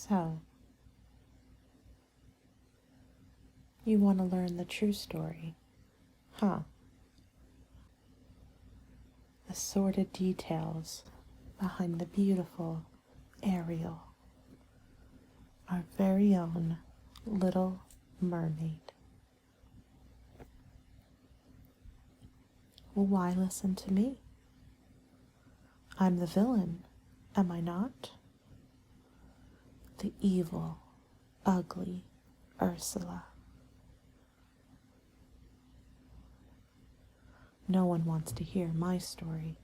So, you want to learn the true story, huh? The sordid details behind the beautiful Ariel, our very own little mermaid. Well, why listen to me? I'm the villain, am I not? The evil, ugly Ursula. No one wants to hear my story,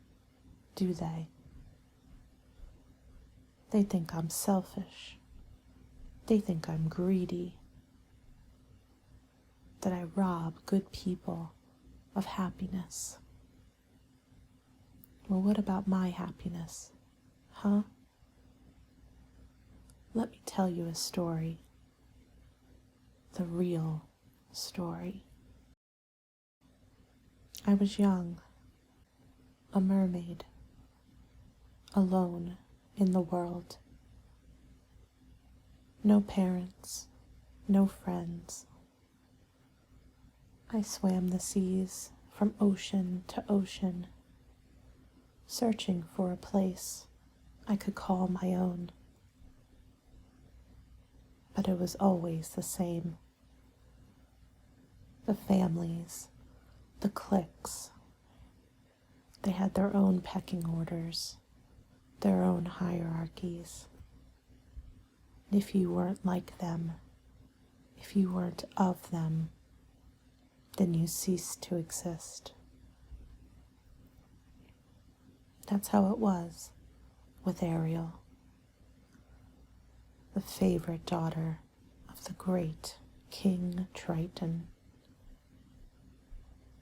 do they? They think I'm selfish. They think I'm greedy. That I rob good people of happiness. Well, what about my happiness, huh? Let me tell you a story. The real story. I was young, a mermaid, alone in the world. No parents, no friends. I swam the seas from ocean to ocean, searching for a place I could call my own. But it was always the same. The families, the cliques, they had their own pecking orders, their own hierarchies. And if you weren't like them, if you weren't of them, then you ceased to exist. That's how it was with Ariel, the favorite daughter of the great King Triton.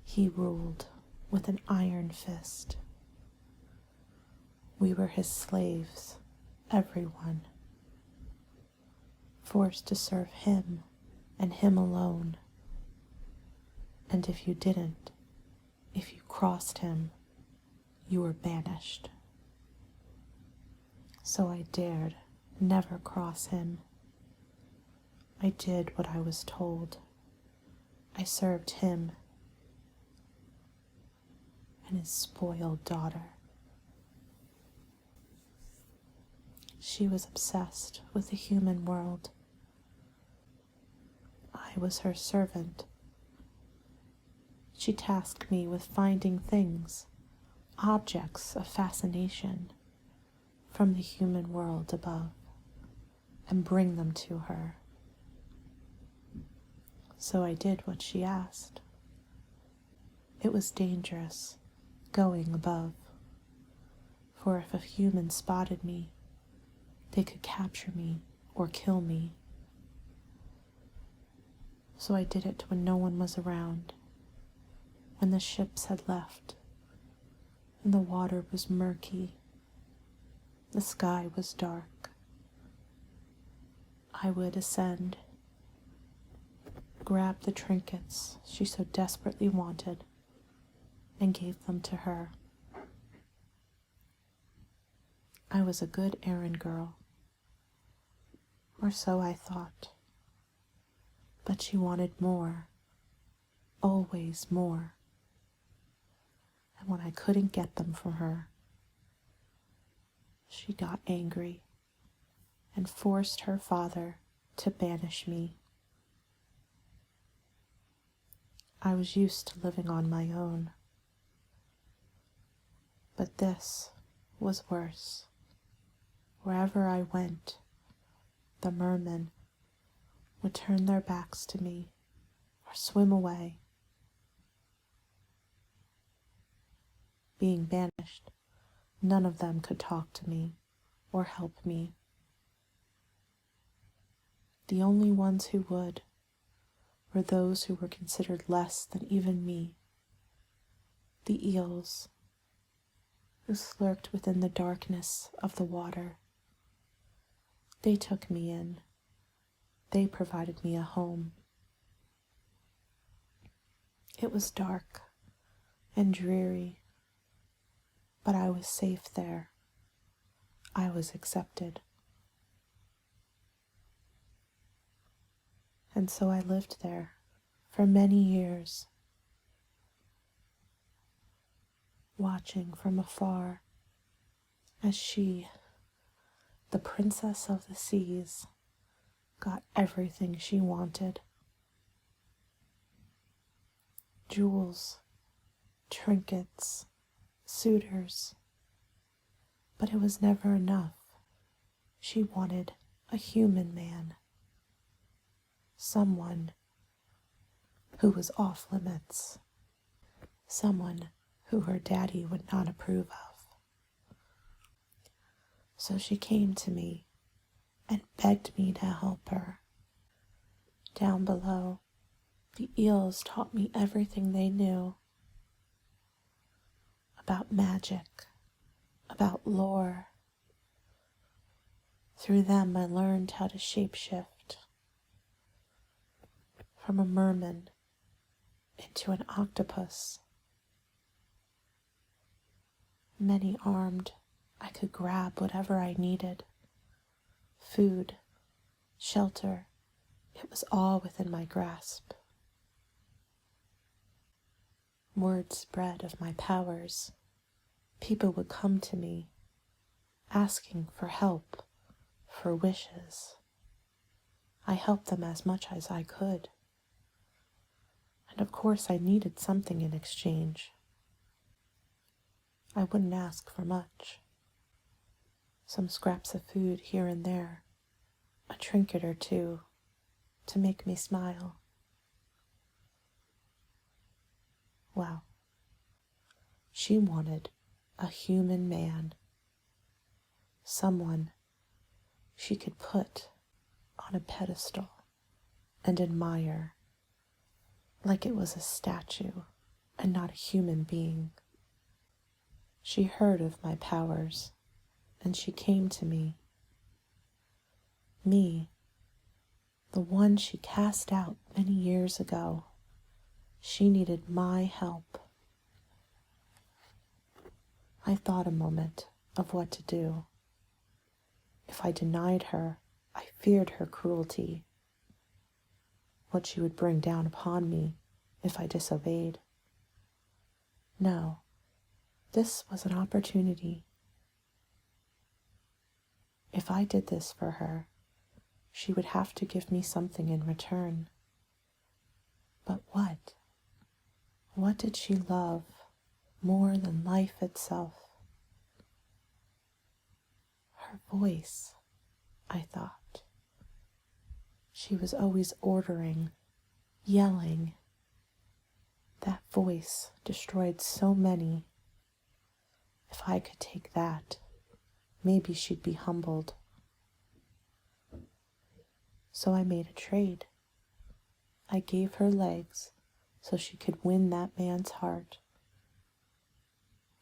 He ruled with an iron fist. We were his slaves, everyone, forced to serve him and him alone. And if you didn't, if you crossed him, you were banished. So I dared never cross him. I did what I was told. I served him and his spoiled daughter. She was obsessed with the human world. I was her servant. She tasked me with finding things, objects of fascination, from the human world above, and bring them to her. So I did what she asked. It was dangerous, going above, for if a human spotted me, they could capture me or kill me. So I did it when no one was around, when the ships had left, and the water was murky, the sky was dark. I would ascend, grab the trinkets she so desperately wanted, and gave them to her. I was a good errand girl, or so I thought. But she wanted more, always more. And when I couldn't get them from her, she got angry and forced her father to banish me. I was used to living on my own, but this was worse. Wherever I went, the mermen would turn their backs to me or swim away. Being banished, none of them could talk to me or help me. The only ones who would were those who were considered less than even me, the eels, who lurked within the darkness of the water. They took me in. They provided me a home. It was dark and dreary, but I was safe there. I was accepted. And so I lived there for many years, watching from afar as she, the princess of the seas, got everything she wanted. Jewels, trinkets, suitors. But it was never enough. She wanted a human man. Someone who was off limits. Someone who her daddy would not approve of. So she came to me and begged me to help her. Down below, the eels taught me everything they knew about magic, about lore. Through them I learned how to shapeshift from a merman into an octopus. Many armed, I could grab whatever I needed. Food, shelter, it was all within my grasp. Word spread of my powers. People would come to me, asking for help, for wishes. I helped them as much as I could. And of course I needed something in exchange. I wouldn't ask for much. Some scraps of food here and there, a trinket or two to make me smile. Well, she wanted a human man, someone she could put on a pedestal and admire like it was a statue and not a human being. She heard of my powers and she came to me. Me, the one she cast out many years ago. She needed my help. I thought a moment of what to do. If I denied her, I feared her cruelty, what she would bring down upon me if I disobeyed. No, this was an opportunity. If I did this for her, she would have to give me something in return. But what? What did she love more than life itself? Her voice, I thought. She was always ordering, yelling. That voice destroyed so many. If I could take that, maybe she'd be humbled. So I made a trade. I gave her legs so she could win that man's heart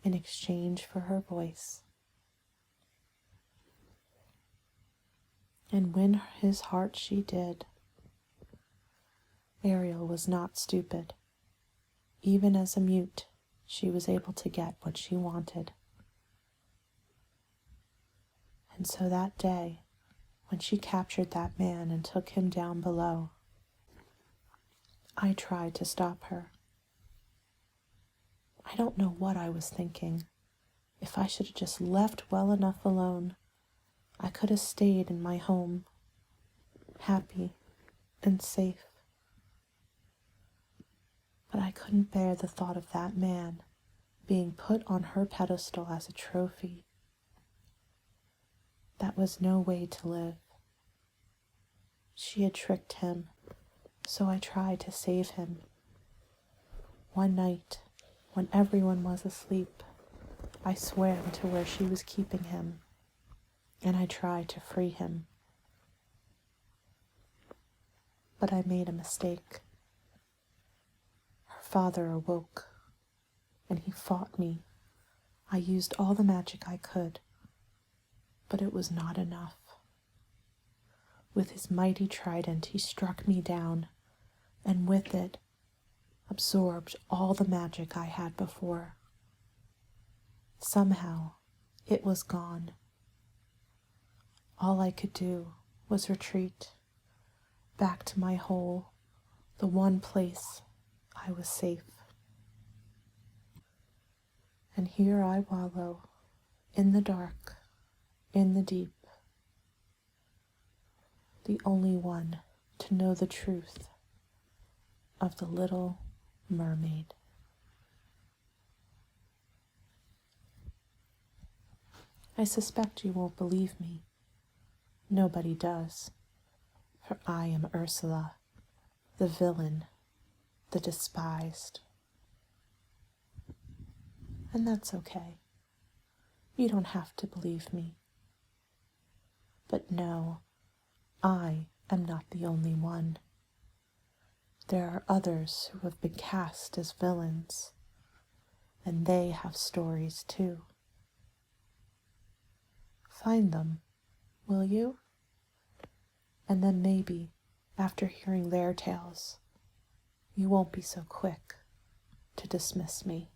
in exchange for her voice. And win his heart she did. Ariel was not stupid. Even as a mute, she was able to get what she wanted. And so that day, when she captured that man and took him down below, I tried to stop her. I don't know what I was thinking. If I should have just left well enough alone, I could have stayed in my home, happy and safe. But I couldn't bear the thought of that man being put on her pedestal as a trophy. That was no way to live. She had tricked him, so I tried to save him. One night, when everyone was asleep, I swam to where she was keeping him, and I tried to free him. But I made a mistake. Her father awoke, and he fought me. I used all the magic I could, but it was not enough. With his mighty trident, he struck me down, and with it, absorbed all the magic I had before. Somehow, it was gone. All I could do was retreat, back to my hole, the one place I was safe. And here I wallow, in the dark, in the deep, the only one to know the truth of the Little Mermaid. I suspect you won't believe me. Nobody does, for I am Ursula, the villain, the despised. And that's okay. You don't have to believe me. But no, I am not the only one. There are others who have been cast as villains, and they have stories too. Find them, will you? And then maybe, after hearing their tales, you won't be so quick to dismiss me.